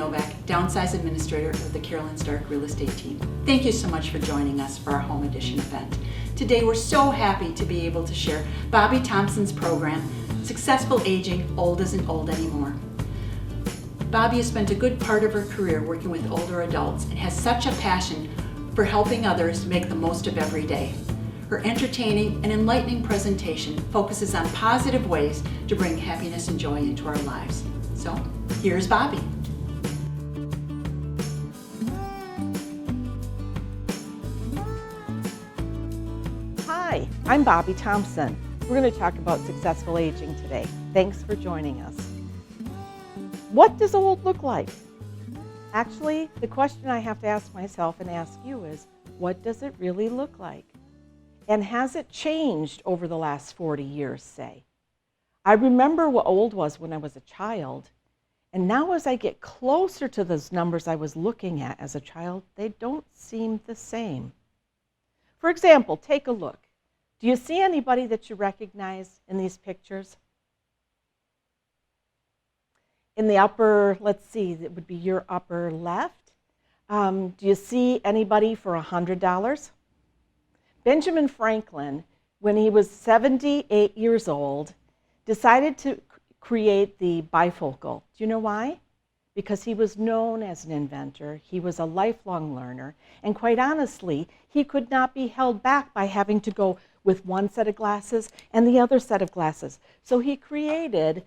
Novak, Downsize Administrator of the Carolyn Stark Real Estate Team. Thank you so much for joining us for our Home Edition event. Today we're so happy to be able to share Bobbie Thompson's program, Successful Aging, Old Isn't Old Anymore. Bobbie has spent a good part of her career working with older adults and has such a passion for helping others make the most of every day. Her entertaining and enlightening presentation focuses on positive ways to bring happiness and joy into our lives. So, here's Bobbie. Hi, I'm Bobbie Thompson. We're going to talk about successful aging today. Thanks for joining us. What does old look like? Actually, the question I have to ask myself and ask you is, what does it really look like? And has it changed over the last 40 years, say? I remember what old was when I was a child, and now as I get closer to those numbers I was looking at as a child, they don't seem the same. For example, take a look. Do you see anybody that you recognize in these pictures? In the upper, let's see, it would be your upper left. Do you see anybody for $100? Benjamin Franklin, when he was 78 years old, decided to create the bifocal. Do you know why? Because he was known as an inventor, he was a lifelong learner, and quite honestly, he could not be held back by having to go with one set of glasses and the other set of glasses. So he created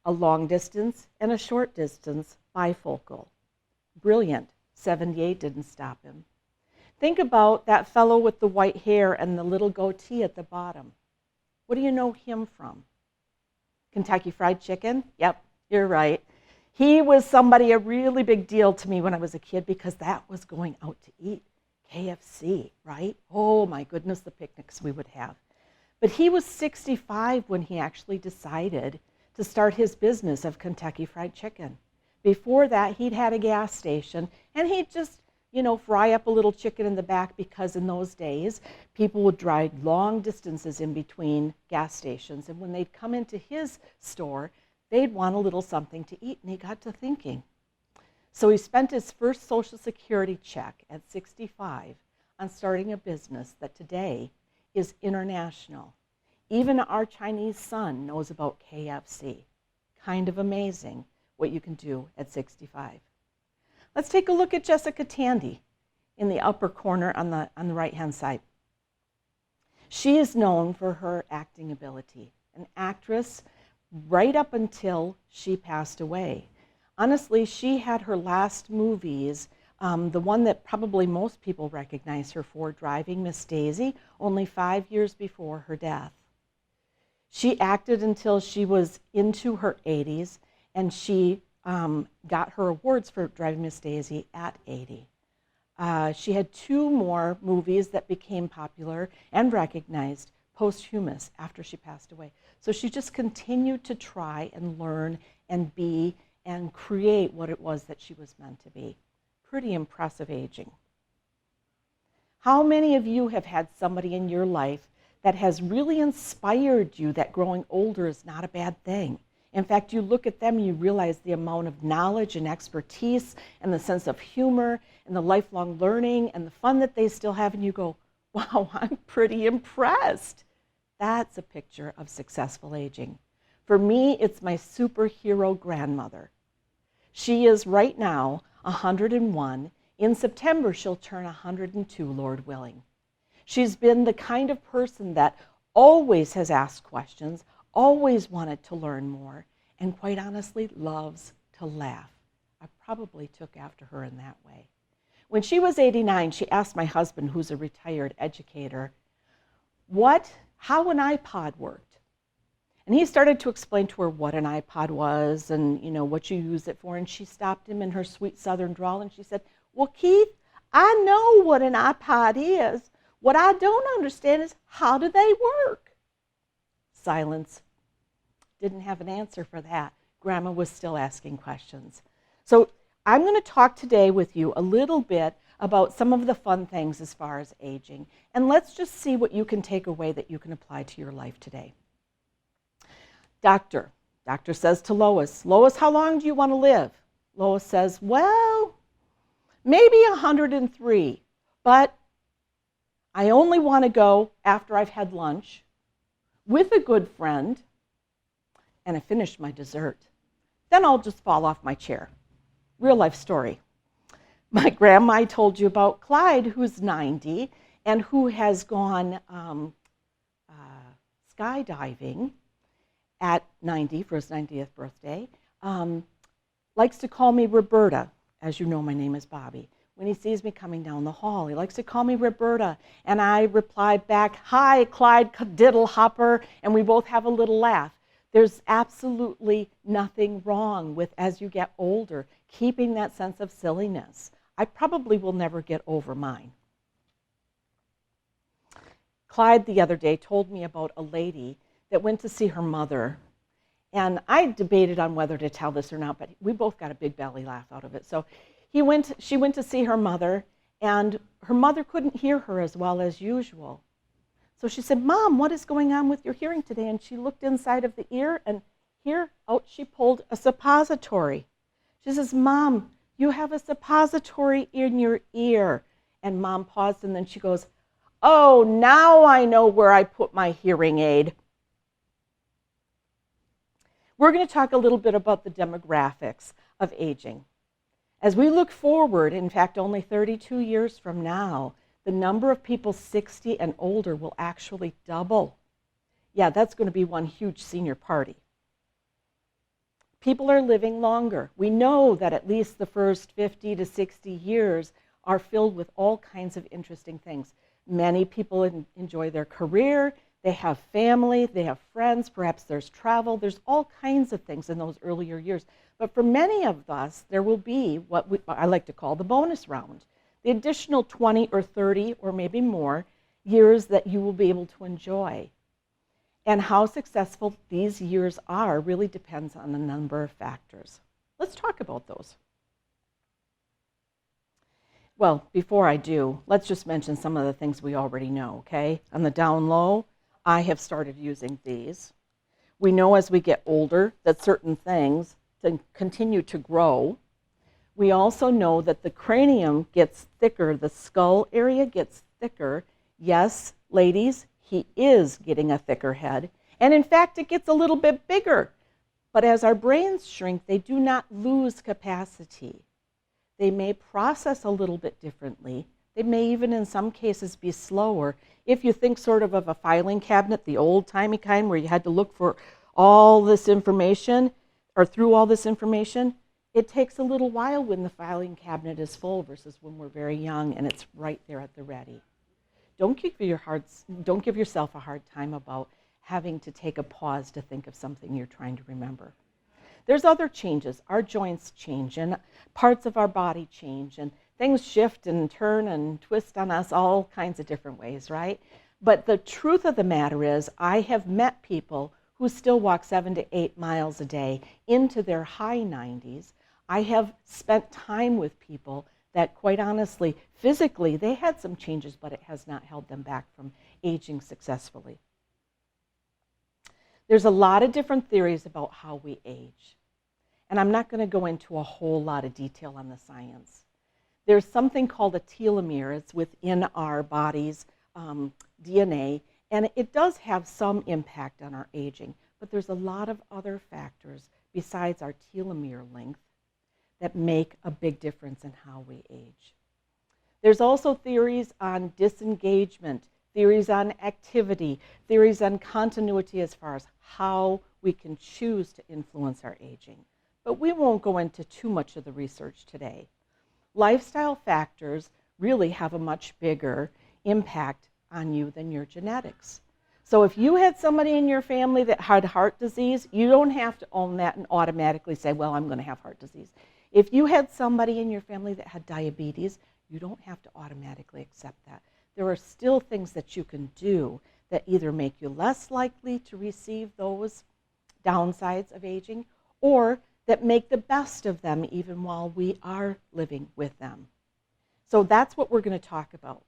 a long distance and a short distance bifocal. Brilliant. 78 didn't stop him. Think about that fellow with the white hair and the little goatee at the bottom. What do you know him from? Kentucky Fried Chicken? Yep, you're right. He was somebody, a really big deal to me when I was a kid because that was going out to eat. KFC, right? Oh my goodness, the picnics we would have. But he was 65 when he actually decided to start his business of Kentucky Fried Chicken. Before that, he'd had a gas station and he'd just fry up a little chicken in the back because in those days, people would drive long distances in between gas stations. And when they'd come into his store, they'd want a little something to eat. And he got to thinking. So he spent his first Social Security check at 65 on starting a business that today is international. Even our Chinese son knows about KFC. Kind of amazing what you can do at 65. Let's take a look at Jessica Tandy in the upper corner on the right-hand side. She is known for her acting ability, an actress right up until she passed away. Honestly, she had her last movies, the one that probably most people recognize her for, Driving Miss Daisy, only 5 years before her death. She acted until she was into her 80s, and she got her awards for Driving Miss Daisy at 80. She had 2 more movies that became popular and recognized posthumous after she passed away. So she just continued to try and learn and be and create what it was that she was meant to be. Pretty impressive aging. How many of you have had somebody in your life that has really inspired you that growing older is not a bad thing? In fact, you look at them, you realize the amount of knowledge and expertise and the sense of humor and the lifelong learning and the fun that they still have, and you go, wow, I'm pretty impressed. That's a picture of successful aging. For me, it's my superhero grandmother. She is right now 101. In September, she'll turn 102, Lord willing. She's been the kind of person that always has asked questions, always wanted to learn more, and quite honestly, loves to laugh. I probably took after her in that way. When she was 89, she asked my husband, who's a retired educator, how an iPod worked. And he started to explain to her what an iPod was and what you use it for, and she stopped him in her sweet southern drawl and she said, well, Keith, I know what an iPod is. What I don't understand is how do they work? Silence. Didn't have an answer for that. Grandma was still asking questions. So I'm going to talk today with you a little bit about some of the fun things as far as aging. And let's just see what you can take away that you can apply to your life today. Doctor says to Lois, Lois, how long do you want to live? Lois says, well, maybe 103, but I only want to go after I've had lunch with a good friend and I finished my dessert. Then I'll just fall off my chair. Real life story. My grandma I told you about, Clyde, who's 90 and who has gone skydiving at 90 for his 90th birthday, likes to call me Roberta. As you know, my name is Bobbie. When he sees me coming down the hall, he likes to call me Roberta. And I reply back, hi, Clyde Diddle Hopper, and we both have a little laugh. There's absolutely nothing wrong with, as you get older, keeping that sense of silliness. I probably will never get over mine. Clyde the other day told me about a lady that went to see her mother. And I debated on whether to tell this or not, but we both got a big belly laugh out of it. So she went to see her mother, and her mother couldn't hear her as well as usual. So she said, Mom, what is going on with your hearing today? And she looked inside of the ear, and here, out she pulled a suppository. She says, Mom, you have a suppository in your ear. And Mom paused, and then she goes, oh, now I know where I put my hearing aid. We're going to talk a little bit about the demographics of aging. As we look forward, in fact, only 32 years from now, the number of people 60 and older will actually double. Yeah, that's going to be one huge senior party. People are living longer. We know that at least the first 50 to 60 years are filled with all kinds of interesting things. Many people enjoy their career. They have family, they have friends, perhaps there's travel. There's all kinds of things in those earlier years. But for many of us, there will be what I like to call the bonus round, the additional 20 or 30 or maybe more years that you will be able to enjoy. And how successful these years are really depends on a number of factors. Let's talk about those. Well, before I do, let's just mention some of the things we already know, okay? On the down low, I have started using these. We know as we get older that certain things continue to grow. We also know that the cranium gets thicker, the skull area gets thicker. Yes, ladies, he is getting a thicker head. And in fact, it gets a little bit bigger. But as our brains shrink, they do not lose capacity. They may process a little bit differently. They may even in some cases be slower. If you think sort of a filing cabinet, the old-timey kind where you had to look for all this information or through all this information, it takes a little while when the filing cabinet is full versus when we're very young and it's right there at the ready. Don't give yourself a hard time about having to take a pause to think of something you're trying to remember. There's other changes. Our joints change and parts of our body change and things shift and turn and twist on us all kinds of different ways, right? But the truth of the matter is I have met people who still walk 7 to 8 miles a day into their high 90s. I have spent time with people that quite honestly, physically, they had some changes, but it has not held them back from aging successfully. There's a lot of different theories about how we age. And I'm not going to go into a whole lot of detail on the science. There's something called a telomere. It's within our body's DNA, and it does have some impact on our aging. But there's a lot of other factors besides our telomere length that make a big difference in how we age. There's also theories on disengagement, theories on activity, theories on continuity as far as how we can choose to influence our aging. But we won't go into too much of the research today. Lifestyle factors really have a much bigger impact on you than your genetics. So if you had somebody in your family that had heart disease, you don't have to own that and automatically say, well, I'm going to have heart disease. If you had somebody in your family that had diabetes, you don't have to automatically accept that. There are still things that you can do that either make you less likely to receive those downsides of aging or that make the best of them even while we are living with them. So that's what we're going to talk about.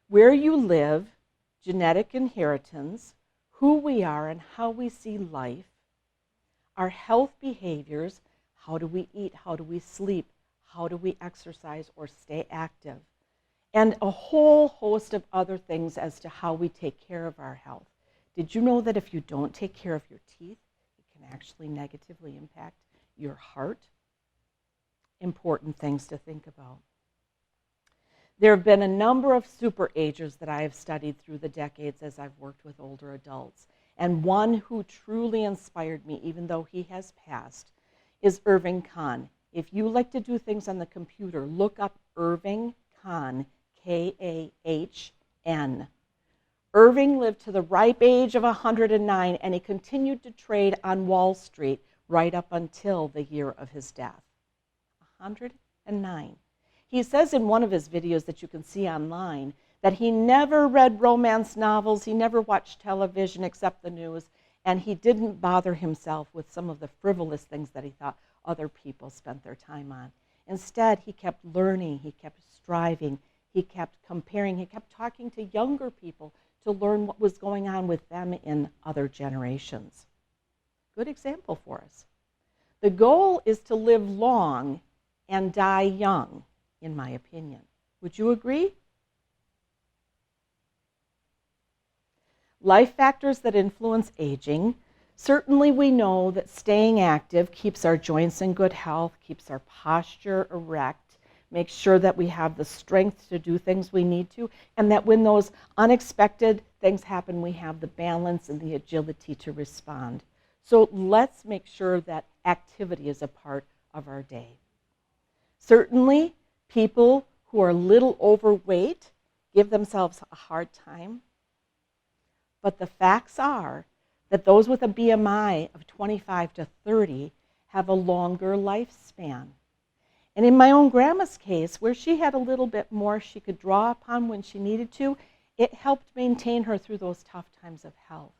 Where you live, genetic inheritance, who we are and how we see life, our health behaviors, How do we eat? How do we sleep? How do we exercise or stay active? And a whole host of other things as to how we take care of our health. Did you know that if you don't take care of your teeth, it can actually negatively impact your heart? Important things to think about. There have been a number of super agers that I have studied through the decades as I've worked with older adults. And one who truly inspired me, even though he has passed, is Irving Kahn. If you like to do things on the computer, look up Irving Kahn, K-A-H-N. Irving lived to the ripe age of 109, and he continued to trade on Wall Street right up until the year of his death. 109. He says in one of his videos that you can see online that he never read romance novels, he never watched television except the news, and he didn't bother himself with some of the frivolous things that he thought other people spent their time on. Instead, he kept learning, he kept striving, he kept comparing, he kept talking to younger people to learn what was going on with them in other generations. Good example for us. The goal is to live long and die young, in my opinion. Would you agree? Life factors that influence aging. Certainly we know that staying active keeps our joints in good health, keeps our posture erect, makes sure that we have the strength to do things we need to, and that when those unexpected things happen, we have the balance and the agility to respond. So let's make sure that activity is a part of our day. Certainly, people who are a little overweight give themselves a hard time. But the facts are that those with a BMI of 25 to 30 have a longer lifespan. And in my own grandma's case, where she had a little bit more she could draw upon when she needed to, it helped maintain her through those tough times of health.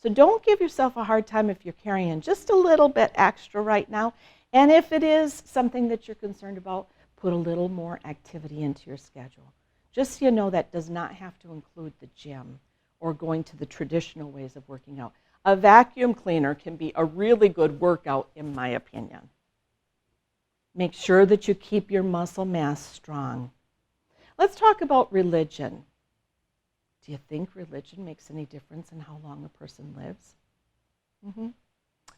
So don't give yourself a hard time if you're carrying just a little bit extra right now. And if it is something that you're concerned about, put a little more activity into your schedule. Just so you know, that does not have to include the gym or going to the traditional ways of working out. A vacuum cleaner can be a really good workout, in my opinion. Make sure that you keep your muscle mass strong. Let's talk about religion. Do you think religion makes any difference in how long a person lives?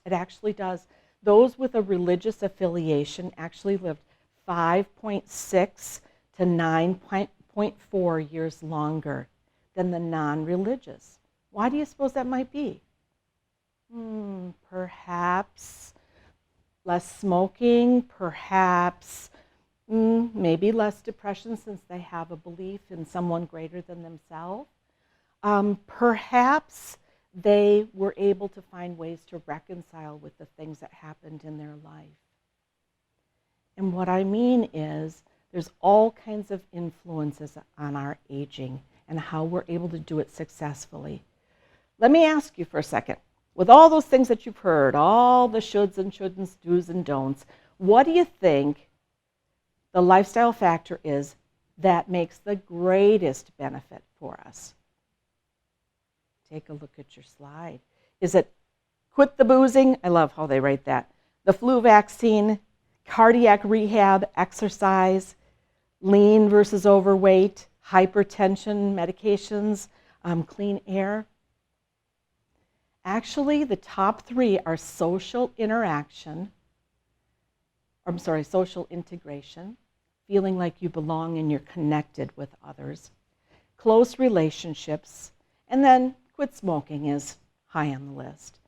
It actually does. Those with a religious affiliation actually lived 5.6 to 9.4 years longer than the non-religious. Why do you suppose that might be? Perhaps less smoking, perhaps maybe less depression since they have a belief in someone greater than themselves. Perhaps they were able to find ways to reconcile with the things that happened in their life. And what I mean is there's all kinds of influences on our aging and how we're able to do it successfully. Let me ask you for a second, with all those things that you've heard, all the shoulds and shouldn'ts, do's and don'ts, what do you think the lifestyle factor is that makes the greatest benefit for us? Take a look at your slide. Is it quit the boozing? I love how they write that. The flu vaccine, cardiac rehab, exercise, lean versus overweight, hypertension, medications, clean air. Actually, the top three are social integration, feeling like you belong and you're connected with others, close relationships, and then quit smoking is high on the list.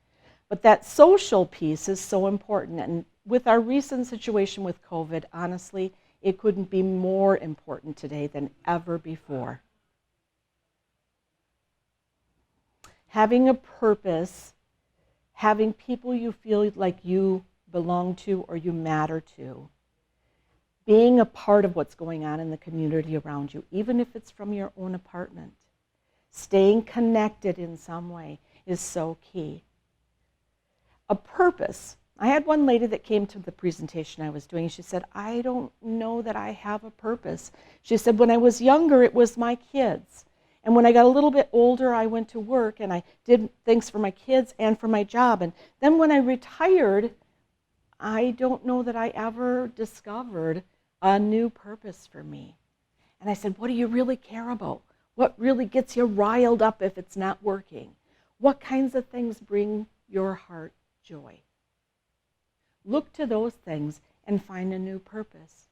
But that social piece is so important, and with our recent situation with COVID, honestly, it couldn't be more important today than ever before. Having a purpose, having people you feel like you belong to or you matter to, being a part of what's going on in the community around you, even if it's from your own apartment, staying connected in some way is so key. A purpose. I had one lady that came to the presentation I was doing. She said, I don't know that I have a purpose. She said, when I was younger, it was my kids. And when I got a little bit older, I went to work and I did things for my kids and for my job. And then when I retired, I don't know that I ever discovered a new purpose for me. And I said, what do you really care about? What really gets you riled up if it's not working? What kinds of things bring your heart joy? Look to those things and find a new purpose.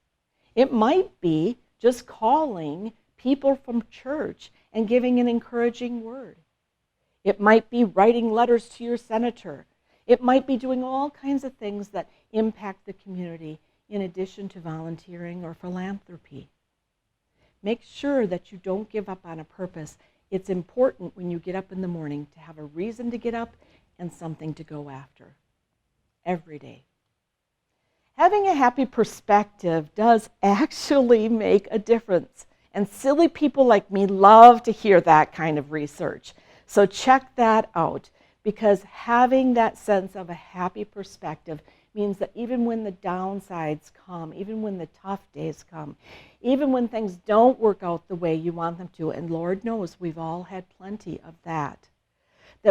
It might be just calling people from church and giving an encouraging word. It might be writing letters to your senator. It might be doing all kinds of things that impact the community in addition to volunteering or philanthropy. Make sure that you don't give up on a purpose. It's important when you get up in the morning to have a reason to get up and something to go after every day. Having a happy perspective does actually make a difference. And silly people like me love to hear that kind of research. So check that out, because having that sense of a happy perspective means that even when the downsides come, even when the tough days come, even when things don't work out the way you want them to, and Lord knows we've all had plenty of that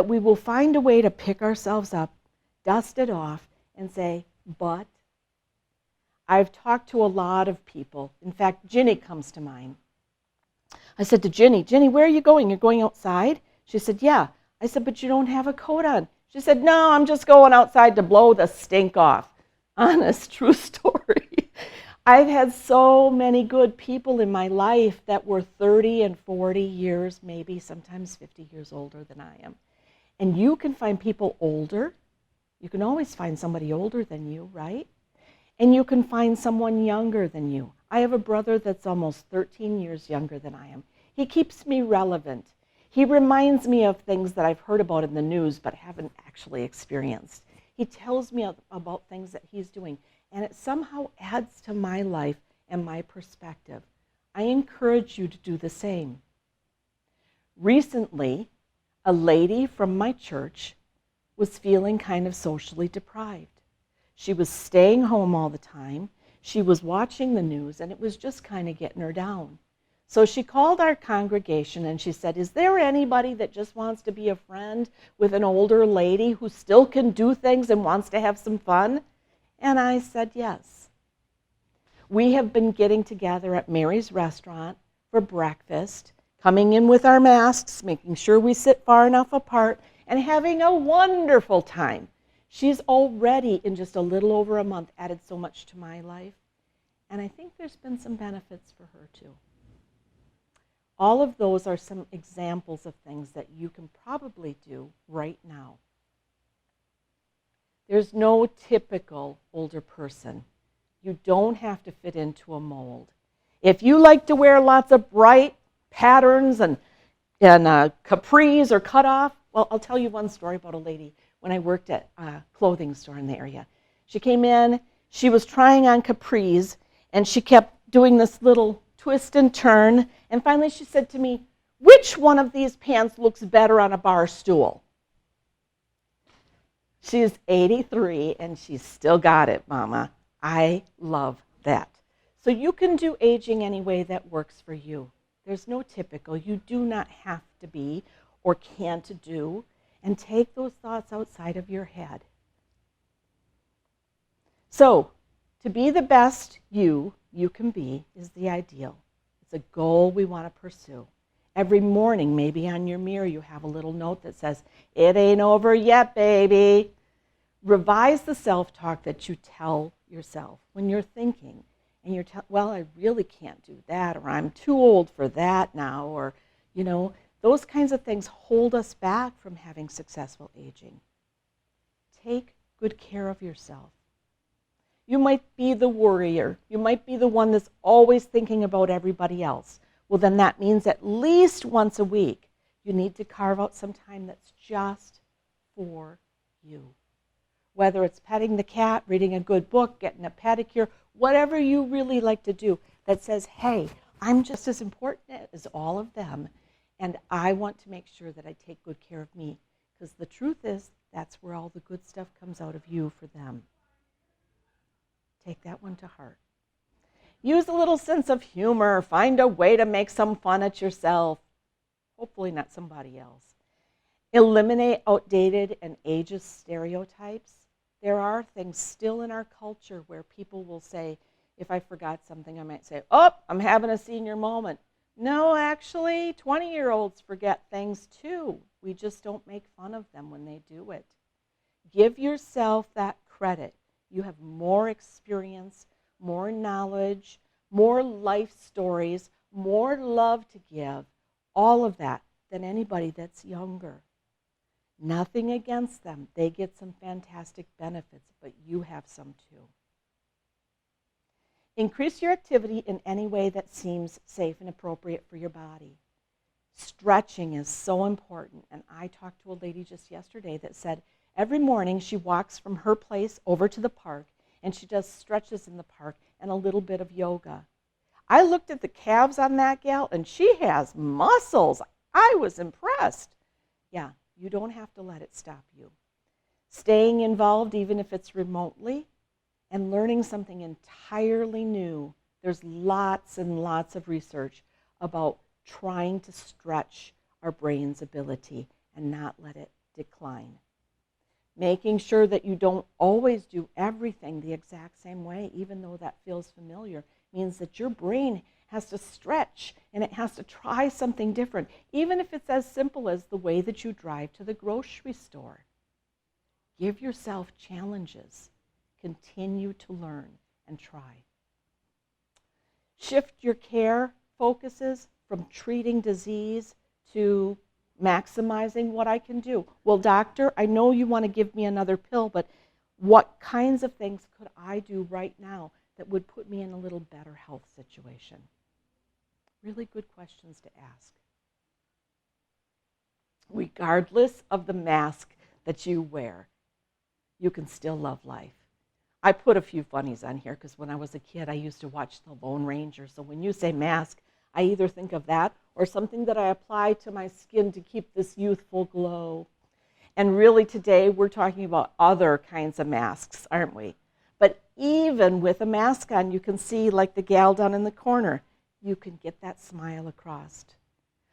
we will find a way to pick ourselves up, dust it off, and say, but I've talked to a lot of people. In fact, Ginny comes to mind. I said to Ginny, where are you going? You're going outside? She said, yeah. I said, but you don't have a coat on. She said, no, I'm just going outside to blow the stink off. Honest, true story. I've had so many good people in my life that were 30 and 40 years, maybe sometimes 50 years older than I am. And you can find people older. You can always find somebody older than you, right? And you can find someone younger than you. I have a brother that's almost 13 years younger than I am. He keeps me relevant. He reminds me of things that I've heard about in the news but haven't actually experienced. He tells me about things that he's doing, and it somehow adds to my life and my perspective. I encourage you to do the same. Recently, a lady from my church was feeling kind of socially deprived. She was staying home all the time. She was watching the news, and it was just kind of getting her down. So she called our congregation and she said, is there anybody that just wants to be a friend with an older lady who still can do things and wants to have some fun? And I said, yes. We have been getting together at Mary's restaurant for breakfast, coming in with our masks, making sure we sit far enough apart, and having a wonderful time. She's already, in just a little over a month, added so much to my life. And I think there's been some benefits for her too. All of those are some examples of things that you can probably do right now. There's no typical older person. You don't have to fit into a mold. If you like to wear lots of bright patterns and capris or cut off, well, I'll tell you one story about a lady when I worked at a clothing store in the area. She came in, she was trying on capris, and she kept doing this little twist and turn, and finally she said to me, which one of these pants looks better on a bar stool? She's 83 and she's still got it, Mama. I love that. So you can do aging any way that works for you. There's no typical. You do not have to be or can't do, and take those thoughts outside of your head. So, to be the best you can be is the ideal. It's a goal we want to pursue. Every morning, maybe on your mirror, you have a little note that says, it ain't over yet, baby. Revise the self-talk that you tell yourself when you're thinking. And you're well, I really can't do that, or I'm too old for that now, or, those kinds of things hold us back from having successful aging. Take good care of yourself. You might be the worrier. You might be the one that's always thinking about everybody else. Well, then that means at least once a week, you need to carve out some time that's just for you. Whether it's petting the cat, reading a good book, getting a pedicure, whatever you really like to do that says, hey, I'm just as important as all of them, and I want to make sure that I take good care of me, because the truth is that's where all the good stuff comes out of you for them. Take that one to heart. Use a little sense of humor. Find a way to make some fun at yourself. Hopefully not somebody else. Eliminate outdated and ageist stereotypes. There are things still in our culture where people will say, if I forgot something, I might say, oh, I'm having a senior moment. No, actually, 20-year-olds forget things too. We just don't make fun of them when they do it. Give yourself that credit. You have more experience, more knowledge, more life stories, more love to give, all of that, than anybody that's younger. Nothing against them. They get some fantastic benefits, but you have some too. Increase your activity in any way that seems safe and appropriate for your body. Stretching is so important, and I talked to a lady just yesterday that said every morning she walks from her place over to the park, and she does stretches in the park and a little bit of yoga. I looked at the calves on that gal, and she has muscles. I was impressed. Yeah, you don't have to let it stop you. Staying involved, even if it's remotely, and learning something entirely new. There's lots and lots of research about trying to stretch our brain's ability and not let it decline. Making sure that you don't always do everything the exact same way, even though that feels familiar, means that your brain has to stretch and it has to try something different, even if it's as simple as the way that you drive to the grocery store. Give yourself challenges. Continue to learn and try. Shift your care focuses from treating disease to maximizing what I can do. Well, doctor, I know you want to give me another pill, but what kinds of things could I do right now that would put me in a little better health situation? Really good questions to ask. Regardless of the mask that you wear, you can still love life. I put a few funnies on here because when I was a kid, I used to watch The Lone Ranger. So when you say mask, I either think of that or something that I apply to my skin to keep this youthful glow. And really today, we're talking about other kinds of masks, aren't we? But even with a mask on, you can see, like the gal down in the corner, you can get that smile across.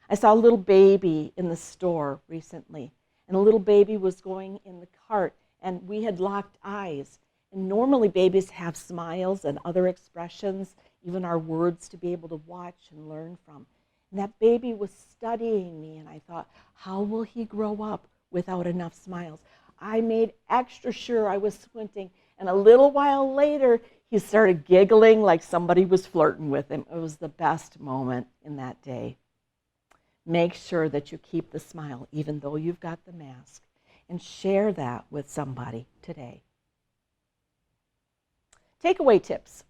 I saw a little baby in the store recently, and a little baby was going in the cart, and we had locked eyes. And normally babies have smiles and other expressions, even our words to be able to watch and learn from. And that baby was studying me, and I thought, how will he grow up without enough smiles? I made extra sure I was squinting, and a little while later, he started giggling like somebody was flirting with him. It was the best moment in that day. Make sure that you keep the smile, even though you've got the mask, and share that with somebody today. Takeaway tips.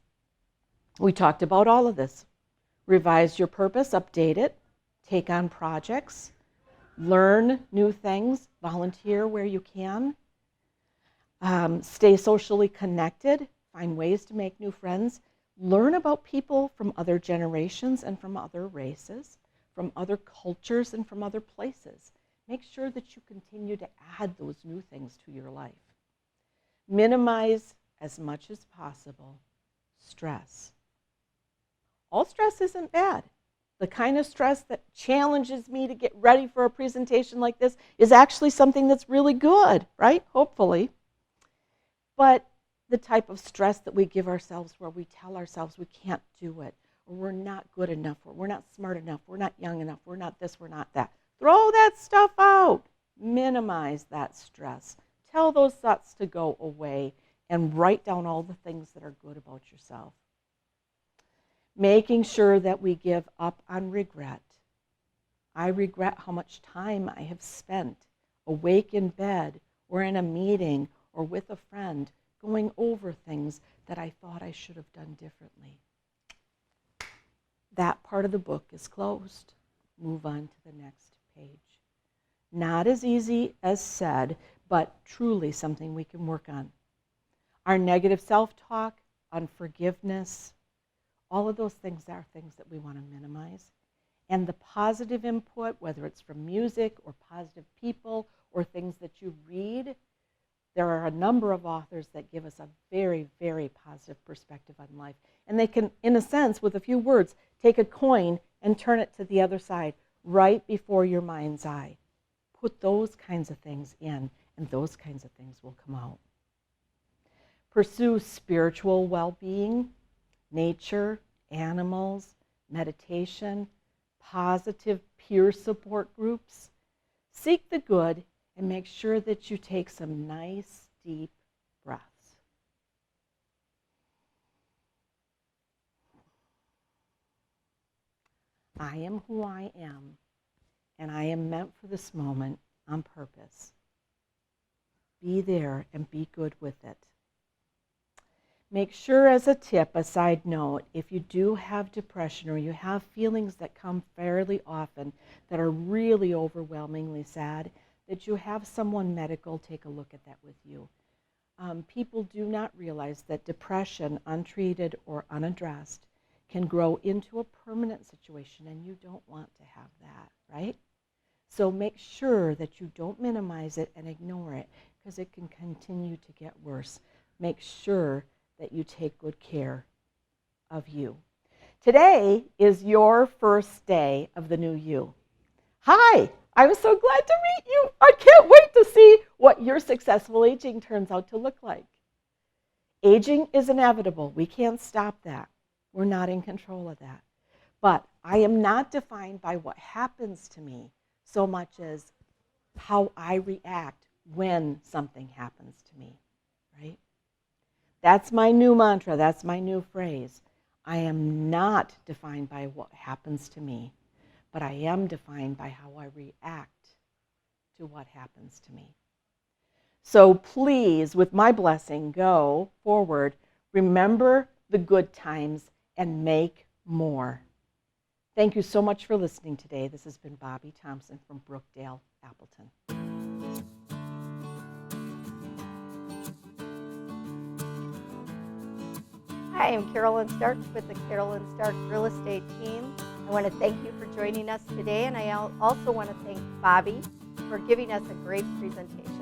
We talked about all of this. Revise your purpose, update it, take on projects, learn new things, volunteer where you can, stay socially connected, find ways to make new friends, learn about people from other generations and from other races, from other cultures and from other places. Make sure that you continue to add those new things to your life. Minimize as much as possible stress. All stress isn't bad. The kind of stress that challenges me to get ready for a presentation like this is actually something that's really good, right? Hopefully. But the type of stress that we give ourselves where we tell ourselves we can't do it, or we're not good enough, or we're not smart enough, we're not young enough, we're not this, we're not that. Throw that stuff out. Minimize that stress. Tell those thoughts to go away and write down all the things that are good about yourself. Making sure that we give up on regret. I regret how much time I have spent awake in bed or in a meeting or with a friend going over things that I thought I should have done differently. That part of the book is closed. Move on to the next page. Not as easy as said, but truly something we can work on. Our negative self-talk, unforgiveness, all of those things are things that we want to minimize. And the positive input, whether it's from music or positive people or things that you read, there are a number of authors that give us a very, very positive perspective on life. And they can, in a sense, with a few words, take a coin and turn it to the other side right before your mind's eye. Put those kinds of things in, and those kinds of things will come out. Pursue spiritual well-being, nature, animals, meditation, positive peer support groups. Seek the good and make sure that you take some nice, deep breaths. I am who I am, and I am meant for this moment on purpose. Be there and be good with it. Make sure, as a tip, a side note, if you do have depression or you have feelings that come fairly often that are really overwhelmingly sad, that you have someone medical take a look at that with you. People do not realize that depression, untreated or unaddressed, can grow into a permanent situation, and you don't want to have that, right? So make sure that you don't minimize it and ignore it, because it can continue to get worse. Make sure that you take good care of you. Today is your first day of the new you. Hi, I'm so glad to meet you. I can't wait to see what your successful aging turns out to look like. Aging is inevitable. We can't stop that. We're not in control of that. But I am not defined by what happens to me so much as how I react when something happens to me, right? That's my new mantra. That's my new phrase. I am not defined by what happens to me, but I am defined by how I react to what happens to me. So please, with my blessing, go forward. Remember the good times and make more. Thank you so much for listening today. This has been Bobbie Thompson from Brookdale, Appleton. Hi, I'm Carolyn Stark with the Carolyn Stark Real Estate Team. I want to thank you for joining us today, and I also want to thank Bobbie for giving us a great presentation.